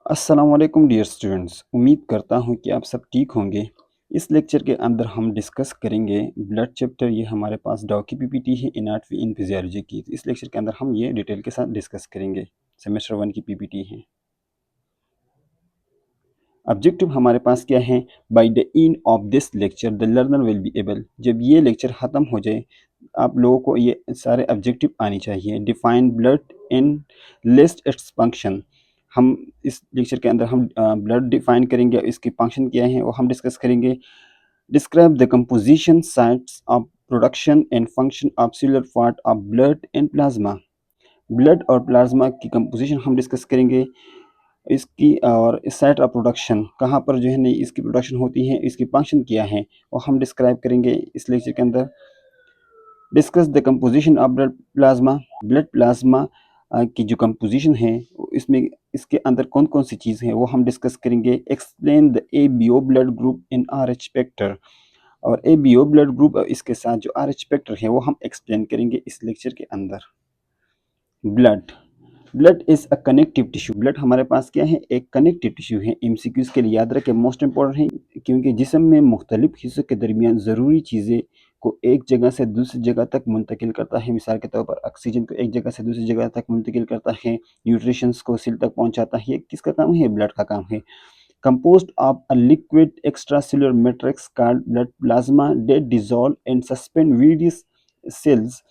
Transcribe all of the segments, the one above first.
अस्सलाम वालेकुम dear students. उम्मीद करता हूँ कि आप सब ठीक होंगे। इस लेक्चर के अंदर हम डिस्कस करेंगे ब्लड चैप्टर। ये हमारे पास डॉकी पीपीटी है एनाटॉमी इन फिजियोलॉजी की। तो इस लेक्चर के अंदर हम ये डिटेल के साथ डिस्कस करेंगे। सेमेस्टर 1 की पीपीटी है। ऑब्जेक्टिव हमारे पास क्या है? By the end of this lecture the learner will be able, जब ये लेक्चर ख़त्म हो जाए आप लोगों को ये सारे ऑब्जेक्टिव आनी चाहिए। Define blood and list its function. हम इस लेक्चर के अंदर हम ब्लड डिफाइन करेंगे, इसकी फंक्शन क्या है वो हम डिस्कस करेंगे। Describe the composition sites of production and function of cellular part of blood and plasma. Blood और प्लाज्मा की कंपोजिशन हम डिस्कस करेंगे, इसकी और साइट ऑफ प्रोडक्शन कहाँ पर जो है नहीं इसकी प्रोडक्शन होती है, इसकी फंक्शन क्या है वो हम डिस्क्राइब करेंगे इस लेक्चर के अंदर। Discuss the composition of blood plasma. Blood plasma की जो कंपोजिशन है इसमें इसके अंदर कौन कौन सी चीज़ है वो हम डिस्कस करेंगे। Explain the A B O blood group in R H factor. और A B O blood group इसके साथ जो आर एच फैक्टर है वो हम एक्सप्लेन करेंगे इस लेक्चर के अंदर। Blood blood is a connective tissue. Blood हमारे पास क्या है? एक कनेक्टिव टिश्यू है। एमसीक्यूज़ के लिए याद रखें, मोस्ट इंपॉर्टेंट है, क्योंकि जिस्म में मुख्तलिफ हिस्सों के दरमियान ज़रूरी चीज़ें को एक जगह से दूसरी जगह तक मुंतकिल करता है। मिसाल के तौर पर ऑक्सीजन को एक जगह से दूसरी जगह तक मुंतकिल करता है, न्यूट्रिशंस को सेल तक पहुंचाता है। ये किसका काम है? ब्लड का काम है। Composed of a liquid extracellular matrix called blood plasma that dissolve and suspend various cells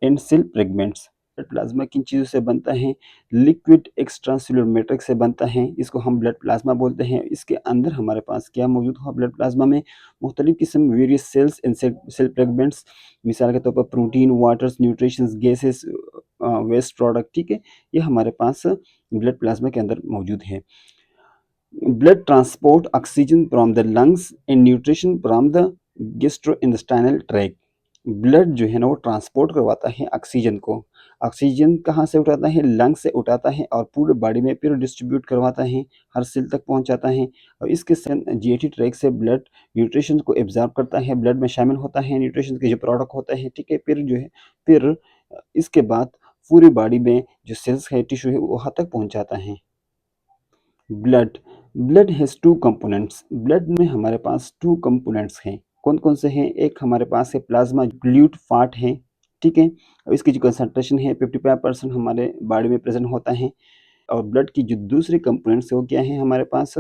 and cell fragments। Blood plasma किन चीज़ों से बनता है? लिक्विड एक्स्ट्रासेलुलर मैट्रिक्स से बनता है, इसको हम ब्लड प्लाज्मा बोलते हैं। इसके अंदर हमारे पास क्या मौजूद हुआ? ब्लड प्लाज्मा में मुख्तलिफ किस्म various cells and cell fragments. मिसाल के तौर पर protein, waters, nutritions, gases, waste product, ठीक है, ये हमारे पास ब्लड प्लाज्मा के अंदर मौजूद है। Blood transport oxygen from the lungs and nutrition from the gastrointestinal tract। Blood जो है ना वो ट्रांसपोर्ट करवाता है ऑक्सीजन को। ऑक्सीजन कहाँ से उठाता है? लंग से उठाता है और पूरे बॉडी में फिर डिस्ट्रीब्यूट करवाता है, हर सेल तक पहुँचाता है। और इसके जीआईटी ट्रैक से ब्लड न्यूट्रिशन को एब्जॉर्ब करता है, ब्लड में शामिल होता है, न्यूट्रिशन के जो प्रोडक्ट होता है, ठीक है, फिर जो है फिर इसके बाद पूरी बॉडी में जो सेल्स है, टिश्यू है, वो वहाँ तक पहुँचाता है। Blood blood has two components. Blood में हमारे पास टू कंपोनेंट्स हैं। कौन कौन से हैं? एक हमारे पास है प्लाज्मा ग्लूट पार्ट है, ठीक है, और इसकी जो कंसंट्रेशन है 55% हमारे बॉडी में प्रेजेंट होता है। और ब्लड की जो दूसरे कंपोनेंट्स है वो क्या है हमारे पास?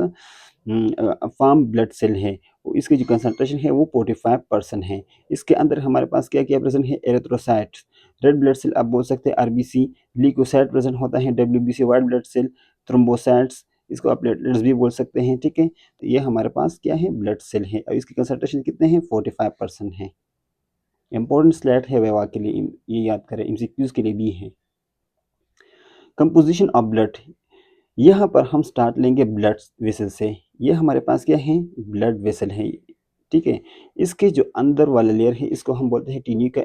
फार्म ब्लड सेल है, इसकी जो कंसंट्रेशन है वो 45% है। इसके अंदर हमारे पास क्या क्या प्रेजेंट है? एरिथ्रोसाइट्स, रेड ब्लड सेल आप बोल सकते हैं आरबीसी, ल्यूकोसाइट प्रेजेंट होता है, WBC white blood cell, thrombocytes, इसको आप प्लेटलेट्स भी बोल सकते हैं, ठीक है। तो ये हमारे पास क्या है? ब्लड सेल है और इसकी कंसंट्रेशन कितने हैं? 45% है। इंपॉर्टेंट स्लैट है विवा के लिए, ये याद करें, एमसीक्यूज के लिए भी है। कंपोजिशन ऑफ ब्लड, यहाँ पर हम स्टार्ट लेंगे ब्लड वेसल से। ये हमारे पास क्या है? ब्लड वेसल है, ठीक है। इसके जो अंदर वाला लेयर है इसको हम बोलते हैं ट्यूनिका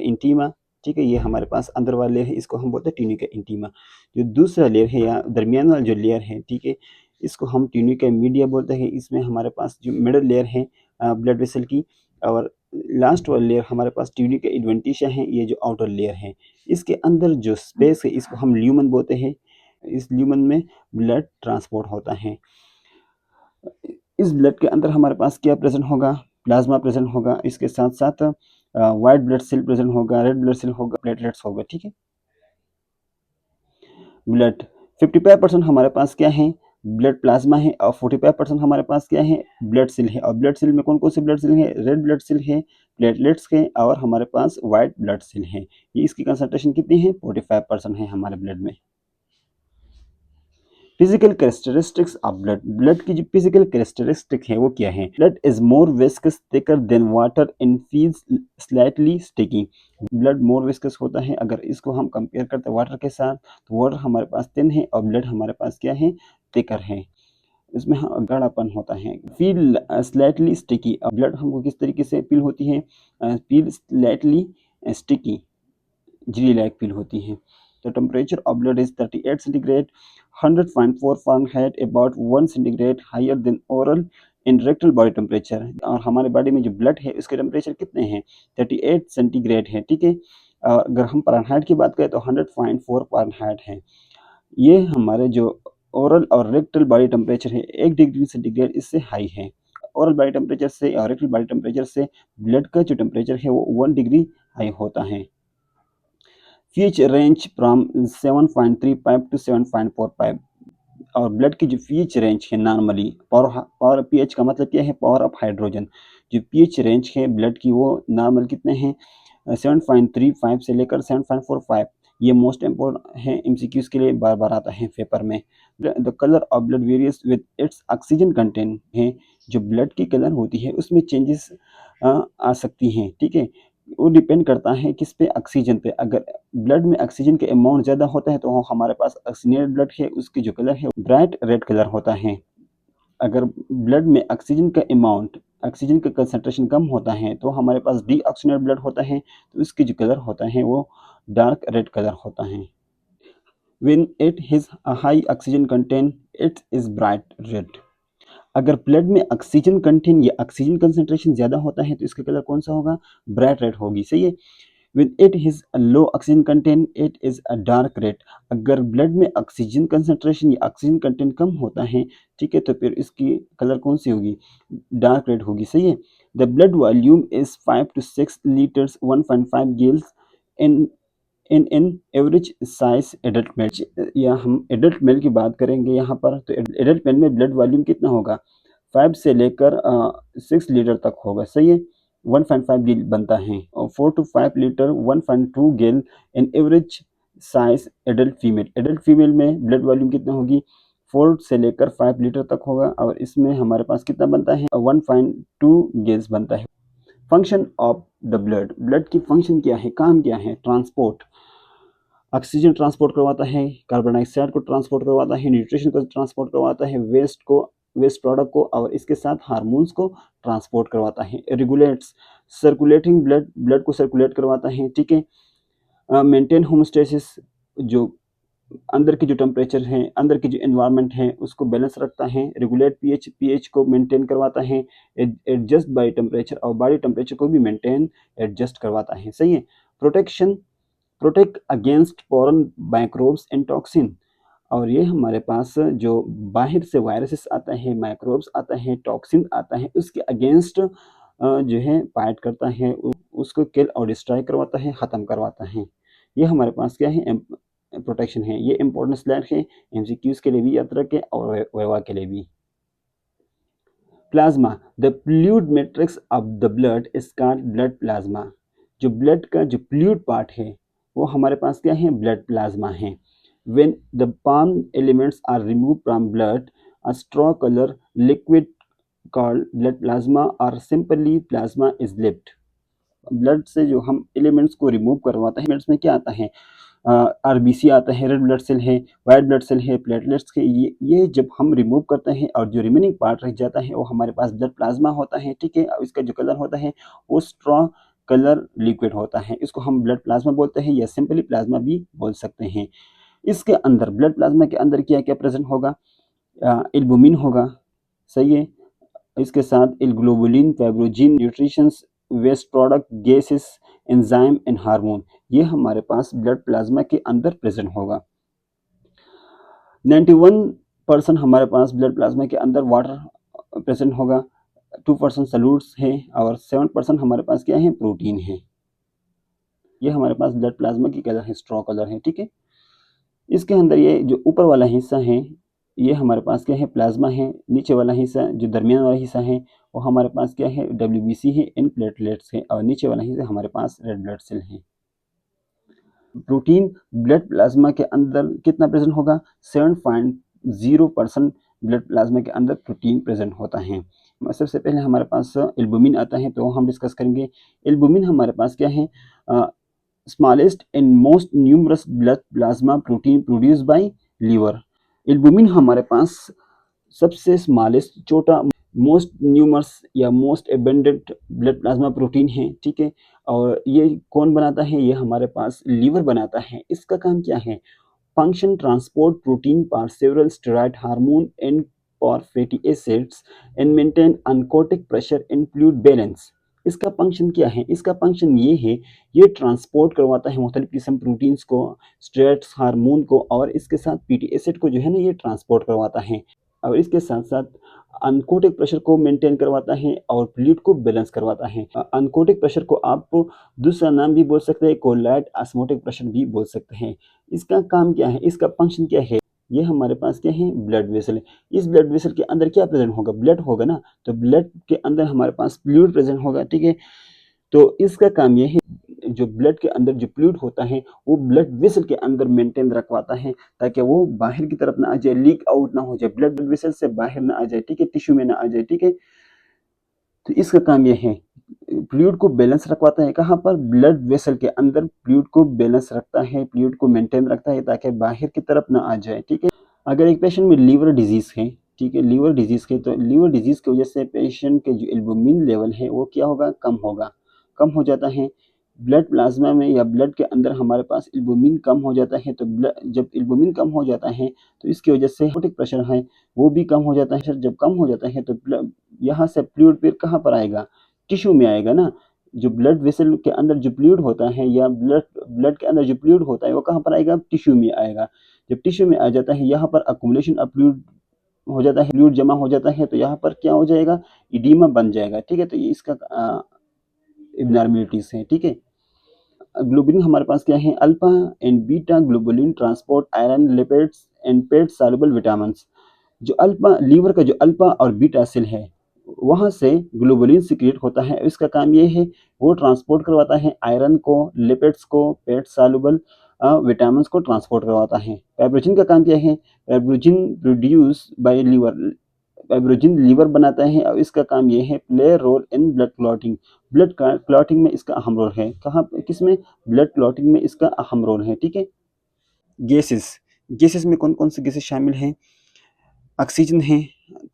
इंटीमा, ठीक है। ये हमारे पास अंदर वाला लेयर है, इसको हम बोलते हैं ट्यूनिका इंटीमा। जो दूसरा लेयर है या दरमियान वाला जो लेयर है, ठीक है, इसको हम ट्यूनिका मीडिया बोलते हैं। इसमें हमारे पास जो मिडल लेयर है ब्लड वेसल की, और लास्ट वाला लेयर हमारे पास ट्यूनिका एडवेंटिशिया है, ये जो आउटर लेयर है। इसके अंदर जो स्पेस है इसको हम ल्यूमन बोलते हैं। इस ल्यूमन में ब्लड ट्रांसपोर्ट होता है। इस ब्लड के अंदर हमारे पास क्या प्रेजेंट होगा? प्लाज्मा प्रेजेंट होगा, इसके साथ साथ वाइट ब्लड सेल प्रेजेंट होगा, रेड ब्लड सेल होगा, प्लेटलेट्स होगा, ठीक है। ब्लड 55% हमारे पास क्या है? ब्लड प्लाज्मा है, और 45% हमारे पास क्या है? ब्लड सेल है। और ब्लड सेल में कौन कौन से ब्लड सेल है? रेड ब्लड सेल है, प्लेटलेट्स है, और हमारे पास वाइट ब्लड सेल है। ये इसकी कंसंट्रेशन कितनी है? 45% है हमारे ब्लड में। Physical characteristics of blood, blood की जो फिजिकल कैरेक्टरिस्टिक है वो क्या है? Blood is more viscous thicker than water and feels slightly sticky. Blood more viscous होता है, अगर इसको हम कंपेयर करते हैं वाटर के साथ, तो वाटर हमारे पास थिन है और ब्लड हमारे पास क्या है? थिकर है, इसमें गाढ़ापन होता है। फील स्लाइटली स्टिकी, अब ब्लड हमको किस तरीके से फील होती है? फील स्लाइटली स्टिकी, झिल्ली लाइक फील होती है। तो temperature of blood is 38 centigrade, 100.4 Fahrenheit, about 1 centigrade higher than oral and rectal body temperature. और हमारे बॉडी में जो ब्लड है उसके टेम्परेचर कितने हैं? 38 सेंटीग्रेड है, ठीक है। अगर हम फ़ारेनहाइट की बात करें तो 100.4 फ़ारेनहाइट है। ये हमारे जो ओरल और रेक्टल बॉडी टेम्परेचर है 1 डिग्री सेंटीग्रेड इससे हाई है। ओरल बॉडी टेम्परेचर से और रेक्टल बॉडी टेम्परेचर से ब्लड का जो टेम्परेचर है वो 1 डिग्री हाई होता है। pH रेंज फ्रॉम 7.35 टू 7.45 और ब्लड की जो pH रेंज है नॉर्मली पावर pH का मतलब क्या है, पावर ऑफ हाइड्रोजन। जो pH रेंज है ब्लड की वो नॉर्मल कितने हैं 7.35 से लेकर 7.45। ये मोस्ट इम्पोर्टेंट है, एमसीक्यूज के लिए बार बार आता है पेपर में। The colour of blood various with its oxygen content है। जो ब्लड की कलर होती है उसमें चेंजेस आ सकती हैं, ठीक है। वो डिपेंड करता है किस पे, ऑक्सीजन पे। अगर ब्लड में ऑक्सीजन का अमाउंट ज़्यादा होता है तो हमारे पास ऑक्सीजनेटेड ब्लड है, उसकी जो कलर है ब्राइट रेड कलर होता है। अगर ब्लड में ऑक्सीजन का अमाउंट, ऑक्सीजन का कंसंट्रेशन कम होता है तो हमारे पास डीऑक्सीजनेटेड ब्लड होता है, तो उसकी जो कलर होता है वो डार्क रेड कलर होता है। When it has a high oxygen content, it is bright red. अगर ब्लड में ऑक्सीजन कंटेंट या ऑक्सीजन कंसंट्रेशन ज़्यादा होता है तो इसका कलर कौन सा होगा, ब्राइट रेड होगी, सही है। When it has a low oxygen content, it is a dark red. अगर ब्लड में ऑक्सीजन कंसंट्रेशन या ऑक्सीजन कंटेंट कम होता है, ठीक है, तो फिर इसकी कलर कौन सी होगी, डार्क रेड होगी, सही है। The blood volume is 5 to 6 litres 1.5 gills in in average size adult mail. या हम एडल्ट मेल की बात करेंगे यहाँ पर, तो एडल्ट मेल में ब्लड वॉल्यूम कितना होगा, 5 से लेकर 6 लीटर तक होगा, सही है। 1.5 गिल बनता है और 4 to 5 litre 1.2 Gill in average size adult female. Adult female में ब्लड वॉल्यूम कितना होगी, 4 से लेकर 5 लीटर तक होगा और इसमें हमारे पास कितना बनता है, 1.2 गिल्स बनता है। Function of the blood, blood की फंक्शन क्या है, काम क्या है, ट्रांसपोर्ट, ऑक्सीजन ट्रांसपोर्ट करवाता है, कार्बन डाइऑक्साइड को ट्रांसपोर्ट करवाता है, न्यूट्रिशन को ट्रांसपोर्ट करवाता है, वेस्ट प्रोडक्ट को और इसके साथ हार्मोन्स को ट्रांसपोर्ट करवाता है। रेगुलेट्स, सर्कुलेटिंग ब्लड को सर्कुलेट करवाता है, ठीक है। मेंटेन होमोस्टेसिस, जो अंदर की जो टेम्परेचर है, अंदर की जो एनवायरनमेंट है उसको बैलेंस रखता है। रेगुलेट पीएच को मेंटेन करवाता है। एडजस्ट बाय टेम्परेचर, और बॉडी टेम्परेचर को भी मेंटेन एडजस्ट करवाता है, सही है। Protection, protect against foreign microbes and toxin, और ये हमारे पास जो बाहर से वायरसेस आता है, माइक्रोब्स आता है, टॉक्सिन आता है, उसके अगेंस्ट जो है फाइट करता है, उसको किल और डिस्ट्रॉय करवाता है, ख़त्म करवाता है। ये हमारे पास क्या है, प्रोटेक्शन है। ये इंपॉर्टेंट स्लाइड है, एमसीक्यूज के लिए भी याद रखें और वाइवा के लिए भी। Plasma, the fluid matrix of the blood is called blood plasma. जो ब्लड का जो फ्लूइड पार्ट है वो हमारे पास क्या है, ब्लड प्लाज्मा है। When the palm elements are removed from blood, a straw color liquid called blood plasma or simply plasma is left. Blood से जो हम एलिमेंट्स को रिमूव करवाते हैं, एलिमेंट्स में क्या आता है, आरबीसी आता है, रेड ब्लड सेल है, वाइट ब्लड सेल है, प्लेटलेट्स के, ये जब हम रिमूव करते हैं और जो रिमेनिंग पार्ट रह जाता है वो हमारे पास ब्लड प्लाज्मा होता है, ठीक है। और इसका जो कलर होता है वो स्ट्रॉ कलर लिक्विड होता है, इसको हम ब्लड प्लाज्मा बोलते हैं या सिंपली प्लाज्मा भी बोल सकते हैं। इसके अंदर, ब्लड प्लाज्मा के अंदर क्या क्या प्रेजेंट होगा, एल्बुमिन होगा, सही है। इसके साथ एल्ग्लोबुलिन, fibrinogen, nutritions, waste product, gases, enzyme and hormone, ये हमारे पास ब्लड प्लाज्मा के अंदर प्रेजेंट होगा। 91% हमारे पास ब्लड प्लाज्मा के अंदर वाटर प्रेजेंट होगा, 2% सॉल्यूट्स है और 7% हमारे पास क्या है, प्रोटीन है। ये हमारे पास ब्लड प्लाज्मा की कलर है, स्ट्रॉ कलर है, ठीक है। इसके अंदर ये जो ऊपर वाला हिस्सा है ये हमारे पास क्या है, प्लाज्मा है। नीचे वाला हिस्सा, जो दरमियान वाला हिस्सा है वो हमारे पास क्या है, डब्ल्यूबीसी है, इन प्लेटलेट्स है, और नीचे वाला हिस्सा हमारे पास रेड ब्लड सेल है। प्रोटीन ब्लड प्लाज्मा के अंदर कितना प्रेजेंट होगा, 7.0% ब्लड प्लाज्मा के अंदर प्रोटीन प्रेजेंट होता है। सबसे पहले हमारे पास एल्बुमिन आता है, तो हम डिस्कस करेंगे। एल्बुमिन हमारे पास क्या है, smallest and most numerous blood plasma protein produce by liver. Albumin हमारे पास सबसे स्मॉलेस्ट, छोटा, मोस्ट न्यूमरस या most abundant blood plasma protein है, ठीक है। और ये कौन बनाता है, ये हमारे पास लीवर बनाता है। इसका काम क्या है, function transport protein for several steroid hormone and for fatty acids and maintain oncotic pressure and fluid balance. इसका फंक्शन क्या है? इसका फंक्शन ये है, ये ट्रांसपोर्ट करवाता है मुख्तलिफ किस्म प्रोटीन्स को, स्ट्रेस हार्मोन को, और इसके साथ फैटी एसिड को जो है ना ये ट्रांसपोर्ट करवाता है, और इसके साथ-साथ अनकोटिक प्रेशर को मेंटेन करवाता है और फ्लूइड को बैलेंस करवाता है। अनकोटिक प्रेशर को आप दूसरा नाम भी बोल सकते हैं, कोलॉइड ऑस्मोटिक प्रेशर भी बोल सकते हैं। इसका काम क्या है? इसका फंक्शन क्या है? ये हमारे पास क्या है? ब्लड वेसल है। इस ब्लड वेसल के अंदर क्या प्रेज़ेंट होगा? ब्लड होगा ना, तो ब्लड के अंदर हमारे पास फ्लूइड प्रेज़ेंट होगा, ठीक है? तो इसका काम ये है, जो ब्लड के अंदर जो फ्लूइड होता है, वो ब्लड वेसल के अंदर मेंटेन रखवाता है, ताकि वो बाहर की तरफ ना आ जाए, लीक आउट ना हो जाए, ब्लड वेसल से बाहर ना आ जाए, ठीक है? टिश्यू में ना आ जाए, ठीक है? तो इसका काम ये है, फ्लूइड को बैलेंस रखवाता है, कहाँ पर? ब्लड वेसल के अंदर फ्लूइड को बैलेंस रखता है, फ्लूइड को मेंटेन रखता है, ताकि बाहर की तरफ ना आ जाए, ठीक है? अगर एक पेशेंट में लीवर डिजीज़ है, ठीक है? लीवर डिजीज़ है, तो लीवर डिजीज़ की वजह से पेशेंट के जो एल्बुमिन लेवल है, वो क्या होगा? कम होगा, कम हो जाता है। ब्लड प्लाज़्मा में या ब्लड के अंदर हमारे पास एल्बुमिन कम हो जाता है, तो जब एल्बुमिन कम हो जाता है, तो इसकी वजह से ऑस्मोटिक प्रेशर है, वो भी कम हो जाता है। जब कम हो जाता है, तो यहाँ से फ्लूइड फिर कहाँ पर आएगा? टिश्यू में आएगा ना। जो ब्लड वेसल के अंदर जो फ्लूइड होता है, या ब्लड ब्लड के अंदर जो फ्लूइड होता है, वो कहाँ पर आएगा? टिश्यू में आएगा। जब टिश्यू में आ जाता है, यहाँ पर अक्यूमुलेशन ऑफ फ्लूइड हो जाता है, फ्लूइड जमा हो जाता है, तो यहाँ पर क्या हो जाएगा? इडीमा बन जाएगा, ठीक है? तो ये इसका एब्नॉर्मेलिटीज़ है, ठीक है? ग्लोबुलिन हमारे पास क्या है? Alpha and beta globulin transport iron, lipids and fat soluble vitamins. जो अल्फा लीवर का जो अल्फा और बीटा सेल है, वहाँ से ग्लोबुलिन सीक्रेट होता है। इसका काम ये है, वो ट्रांसपोर्ट करवाता है आयरन को, लिपिड्स को, फैट सॉल्युबल विटामिन्स को ट्रांसपोर्ट करवाता है। फाइब्रोजिन का काम क्या है? Fibrinogen produce by liver, fibrinogen liver बनाता है, और इसका काम ये है, play role in blood clotting. Blood clotting में इसका अहम रोल है। कहाँ पे? किसमें? ब्लड क्लॉटिंग में इसका अहम रोल है, ठीक है? गैसेस, गैसेस में कौन कौन से गैसेस शामिल हैं? ऑक्सीजन है,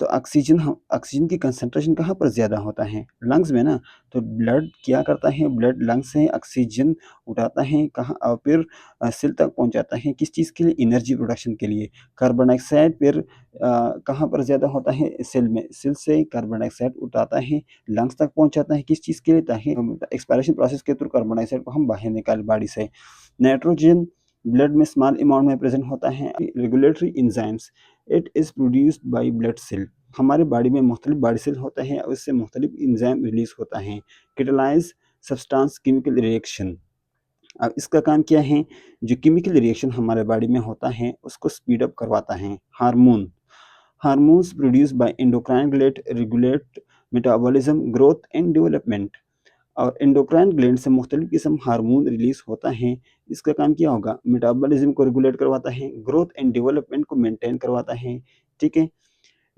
तो ऑक्सीजन की कंसंट्रेशन कहाँ पर ज़्यादा होता है? लंग्स में ना। तो ब्लड क्या करता है? ब्लड लंग्स से ऑक्सीजन उठाता है, कहाँ फिर सेल तक पहुँचाता है, किस चीज़ के लिए? एनर्जी प्रोडक्शन के लिए। कार्बन डाइऑक्साइड फिर कहाँ पर ज़्यादा होता है? सेल में। सेल से कार्बन डाइऑक्साइड उठाता है, लंग्स तक पहुँचाता है, किस चीज़ के लिए? ताकि एक्सपायरेशन प्रोसेस के थ्रू कार्बन डाइऑक्साइड को हम बाहर निकालें बॉडी से। नाइट्रोजन ब्लड में स्मॉल अमाउंट में प्रेज़ेंट होता है। Regulatory enzymes, it is produced by blood cell. हमारे बॉडी में मुख्तलिफ बॉडी सेल होते हैं, और उससे मुख्तलिफ एंजाइम रिलीज़ होता है। कैटालाइज़ सब्सटेंस केमिकल रिएक्शन। अब इसका काम क्या है? जो केमिकल रिएक्शन हमारे बॉडी में होता है, उसको स्पीड अप करवाता है। Hormone, hormones produced by endocrine gland regulate metabolism, growth and development. और एंडोक्राइन ग्लैंड से मुख्तलिफ किस्म हार्मोन रिलीज़ होता है। इसका काम क्या होगा? मेटाबॉलिज्म को रेगुलेट करवाता है, ग्रोथ एंड डेवलपमेंट को मेंटेन करवाता है, ठीक है?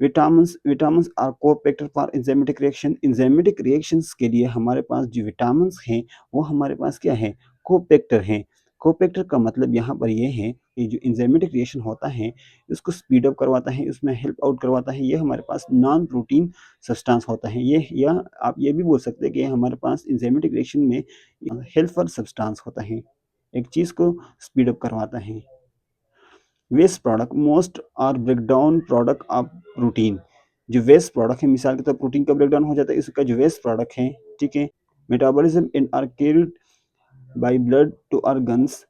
Vitamins are cofactor for enzymatic reaction. Enzymatic reactions के लिए हमारे पास जो विटामिन्स हैं, वो हमारे पास क्या है? कोफैक्टर हैं। कोफैक्टर का मतलब यहाँ पर ये है कि जो एंजाइमेटिक रिएक्शन होता है, इसको स्पीड अप करवाता है, उसमें हेल्प आउट करवाता है। ये हमारे पास नॉन प्रोटीन सब्सटेंस होता है। ये, या आप ये भी बोल सकते हैं कि हमारे पास एंजाइमेटिक रिएक्शन में हेल्पर सब्सटेंस होता है, एक चीज़ को स्पीड अप करवाता है। Waste product most are breakdown product of protein. जो वेस्ट प्रोडक्ट है, मिसाल के तौर प्रोटीन का ब्रेकडाउन हो जाता है, इसका जो वेस्ट प्रोडक्ट है, ठीक है? Metabolism in are carried by blood to organs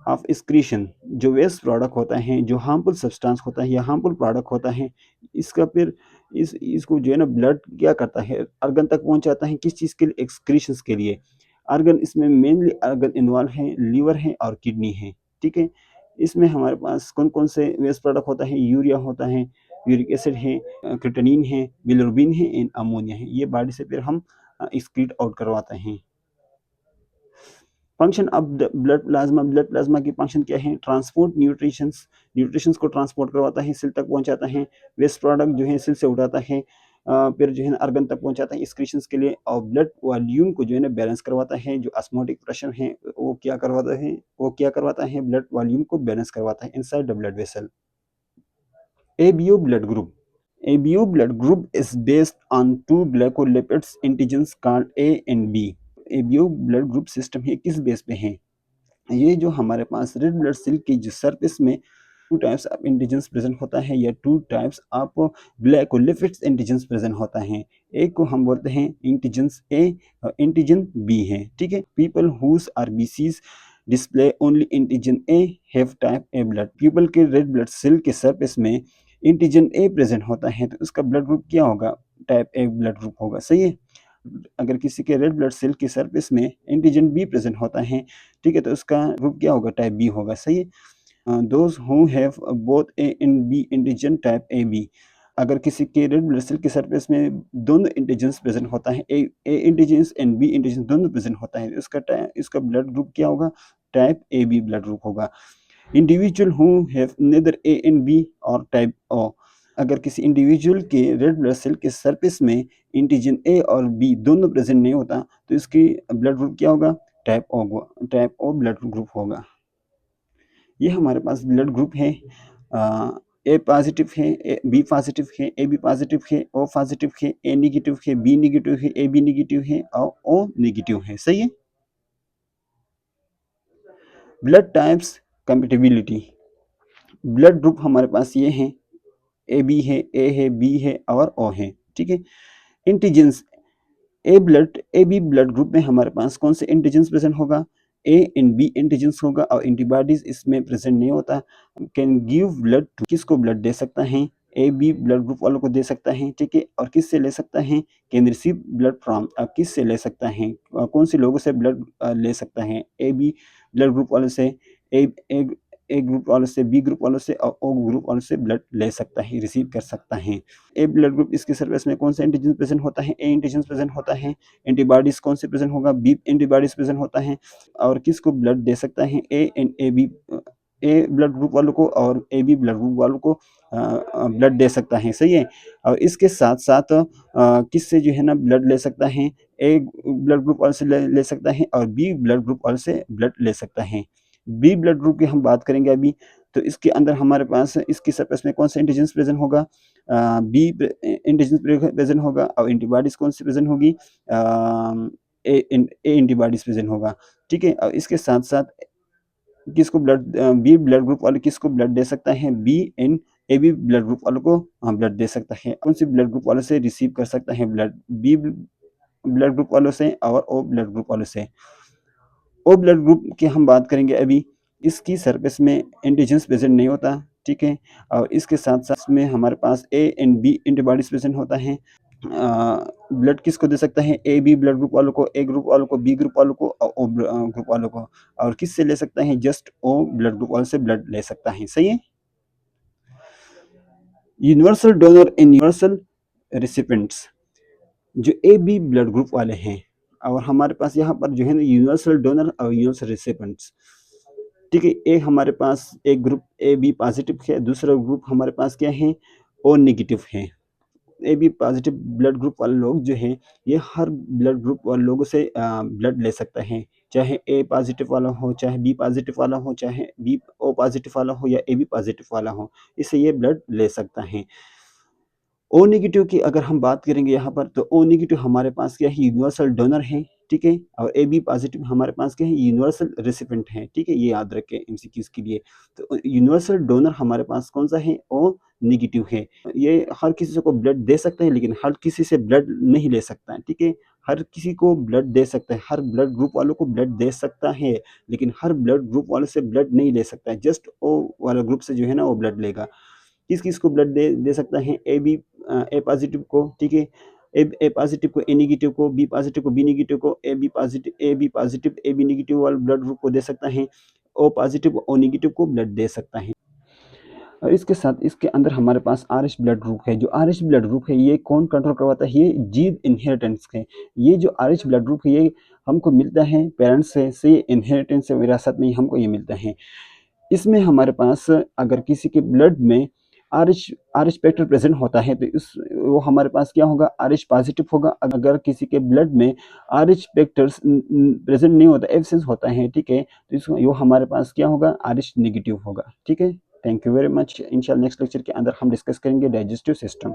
of excretion. जो वेस्ट प्रोडक्ट होता है, जो हार्मफुल सब्सटेंस होता है या हार्मफुल प्रोडक्ट होता है, इसका फिर इसको जो है ना ब्लड क्या करता है? ऑर्गन तक पहुंचाता है, किस चीज़ के लिए? एक्सक्रीशंस के लिए। ऑर्गन, इसमें मेनली ऑर्गन इन्वॉल्व हैं, लीवर है और किडनी है, ठीक है? इसमें हमारे पास कौन कौन से वेस्ट प्रोडक्ट होता है? यूरिया होता है, यूरिक एसिड है, क्रिएटिनिन है, बिलिरुबिन है एंड अमोनिया है। ये बॉडी से फिर हम एक्सक्रीट आउट करवाते हैं। Function of blood plasma, blood plasma की फंक्शन क्या है? ट्रांसपोर्ट न्यूट्रिशंस, न्यूट्रिशंस को ट्रांसपोर्ट करवाता है, सेल तक पहुंचाता है। वेस्ट प्रोडक्ट जो है सेल से उठाता है, फिर जो है ना ऑर्गन तक पहुंचाता है एक्सक्रीशंस के लिए, और ब्लड वॉल्यूम को जो है ना बैलेंस करवाता है। जो ऑस्मोटिक प्रेशर है, वो क्या करवाता है? वो क्या करवाता है? ब्लड वॉल्यूम को बैलेंस करवाता है inside the blood vessel. ABO blood group, ABO blood group is based on two glycolipids antigens called A and B। ABO blood group system है, किस बेस पे है? ये जो हमारे पास रेड ब्लड सेल की जो सरफेस में 2 टाइप्स ऑफ एंटीजन्स प्रेजेंट होता है या 2 types of glycolipids antigens present होता है। एक को हम बोलते हैं एंटीजन्स ए और एंटीजन बी है, ठीक है। People whose RBCs display only antigen A have type A blood. People के रेड ब्लड सेल के सरफेस में एंटीजन ए प्रेजेंट होता है तो उसका ब्लड ग्रुप क्या होगा? टाइप ए ब्लड ग्रुप होगा, सही है। अगर किसी के रेड ब्लड सेल के सरफेस में एंटीजन बी प्रेजेंट होता है, ठीक है, तो उसका ग्रुप क्या होगा? टाइप बी होगा, सही है। Those who have both A and B antigen type A B. अगर किसी के रेड ब्लड सेल के सरफेस में दोनों एंटीजन्स प्रेजेंट होता है, A antigens and B antigen दोनों प्रेजेंट होता है, इसका ब्लड ग्रुप क्या होगा? Type A B blood group होगा। Individual who have neither A and B और टाइप ओ। अगर किसी इंडिविजुअल के रेड ब्लड सेल के सरफेस में एंटीजन ए और बी दोनों प्रेजेंट नहीं होता तो इसकी ब्लड ग्रुप क्या होगा? टाइप ओ ब्लड ग्रुप होगा। ये हमारे पास ब्लड ग्रुप है। ए पॉजिटिव है, बी पॉजिटिव है, ए बी पॉजिटिव है, ओ पॉजिटिव है, ए नेगेटिव है, बी नेगेटिव है, ए बी नेगेटिव है और ओ नेगेटिव है, सही है। Blood types compatibility. Blood group हमारे पास ये हैं, ए बी है, बी है और ओ है, ठीक है। Antigens A B blood group में हमारे पास कौन से एंटीजन्स प्रेजेंट होगा? ए एंड बी एंटीजन्स होगा और एंटीबॉडीज इसमें प्रेजेंट नहीं होता। कैन गिव ब्लड टू, किसको ब्लड दे सकता है? ए बी ब्लड ग्रुप वालों को दे सकता है, ठीक है। और किससे ले सकता है? कैन रिसीव ब्लड फ्रॉम, अब किससे ले सकता है? कौन से लोगों से ब्लड ले सकता है? ए बी ब्लड ग्रुप वालों से, ए ए ए ग्रुप वालों से, बी ग्रुप वालों से और ओ ग्रुप वालों से ब्लड ले सकता है, रिसीव कर सकता है। ए ब्लड ग्रुप इसके सर्विस में कौन सा एंटीजन प्रेजेंट होता है? ए एंटीजन प्रेजेंट होता है। एंटीबॉडीज कौन से प्रेजेंट होगा? बी एंटीबॉडीज प्रेजेंट होता है। और किसको ब्लड दे सकता है? A and A B, A blood group वालों को और ए बी ब्लड ग्रुप वालों को ब्लड दे सकता है, सही है। और इसके साथ साथ किससे जो है ना ब्लड ले सकता है? ए ब्लड ग्रुप वाले से ले सकता है और बी ब्लड ग्रुप वाले से ब्लड ले सकता है। बी ब्लड ग्रुप की हम बात करेंगे अभी, तो इसके अंदर हमारे पास इसकी सरफेस में कौन सा एंटीजन्स प्रेजेंट होगा? बी एंटीजन्स प्रेजेंट होगा और एंटीबॉडीज कौन सी प्रेजेंट होगी? ए एंटीबॉडीज प्रेजेंट होगा, ठीक है। और इसके साथ साथ किसको ब्लड, बी ब्लड ग्रुप वाले किसको ब्लड दे सकता है? B and A B blood group वालों को ब्लड दे सकता है। कौन सी ब्लड ग्रुप वालों से रिसीव कर सकता है ब्लड? बी ब्लड ग्रुप वालों से और ओ ब्लड ग्रुप वालों से। ओ ब्लड ग्रुप की हम बात करेंगे अभी, इसकी सरफेस में एंटीजन्स प्रेजेंट नहीं होता, ठीक है। और इसके साथ साथ में हमारे पास A and B antibodies present होता है। ब्लड किसको दे सकता है? ए बी ब्लड ग्रुप वालों को, ए ग्रुप वालों को, बी ग्रुप वालों को और ओ ग्रुप वालों को। और किससे ले सकता है? जस्ट ओ ब्लड ग्रुप वालों से ब्लड ले सकता है, सही है। Universal donor and universal recipients, जो ए बी ब्लड ग्रुप वाले हैं और हमारे पास यहाँ पर जो है ना यूनिवर्सल डोनर और यूनिवर्सल रिसिपेंट्स, ठीक है। एक हमारे पास एक ग्रुप ए बी पॉजिटिव है, दूसरा ग्रुप हमारे पास क्या है? ओ नेगेटिव है। A B positive blood group वाले लोग जो हैं ये हर ब्लड ग्रुप वाले लोगों से ब्लड ले सकते हैं, चाहे ए पॉजिटिव वाला हो, चाहे बी पॉजिटिव वाला हो, चाहे बी ओ पॉजिटिव वाला हो या ए बी पॉजिटिव वाला हो, इससे ये ब्लड ले सकता है। ओ नेगेटिव की अगर हम बात करेंगे यहाँ पर, तो ओ नेगेटिव हमारे पास क्या है? यूनिवर्सल डोनर है, ठीक है। और ए बी पॉजिटिव हमारे पास क्या है? यूनिवर्सल रेसिपिएंट है, ठीक है। ये याद रखें एमसीक्यूज के लिए। तो यूनिवर्सल डोनर हमारे पास कौन सा है? ओ नेगेटिव है। ये हर किसी को ब्लड दे सकते हैं लेकिन हर किसी से ब्लड नहीं ले सकता है, ठीक है। हर किसी को ब्लड दे सकता है, हर ब्लड ग्रुप वालों को ब्लड दे सकता है लेकिन हर ब्लड ग्रुप वालों से ब्लड नहीं ले सकता है। जस्ट ओ वाला ग्रुप से जो है ना वो ब्लड लेगा। किस-किस को ब्लड दे सकता है? ए पॉजिटिव को, ठीक है। ए पॉजिटिव को, ए नेगेटिव को, बी पॉजिटिव को, बी नेगेटिव को, A B positive, A B negative वाले ब्लड ग्रुप को दे सकता है। ओ पॉजिटिव, ओ नेगेटिव को ब्लड दे सकता है। और इसके साथ इसके अंदर हमारे पास आरएच ब्लड ग्रुप है। जो आरएच ब्लड ग्रुप है ये कौन कंट्रोल करवाता है? ये जीन इनहेरिटेंस है। ये जो आरएच ब्लड ग्रुप है ये हमको मिलता है पेरेंट्स से इनहेरिटेंस से, विरासत में ही हमको ये मिलता है। इसमें हमारे पास अगर किसी के ब्लड में आरएच आरएच फैक्टर प्रेजेंट होता है तो इस वो हमारे पास क्या होगा? आरएच पॉजिटिव होगा। अगर किसी के ब्लड में आरएच फैक्टर्स प्रेजेंट नहीं होता, एब्सेंस होता है, ठीक है, तो इसको वो हमारे पास क्या होगा? आरएच नेगेटिव होगा, ठीक है। Thank you very much. इंशाल्लाह नेक्स्ट लेक्चर के अंदर हम डिस्कस करेंगे डाइजेस्टिव सिस्टम।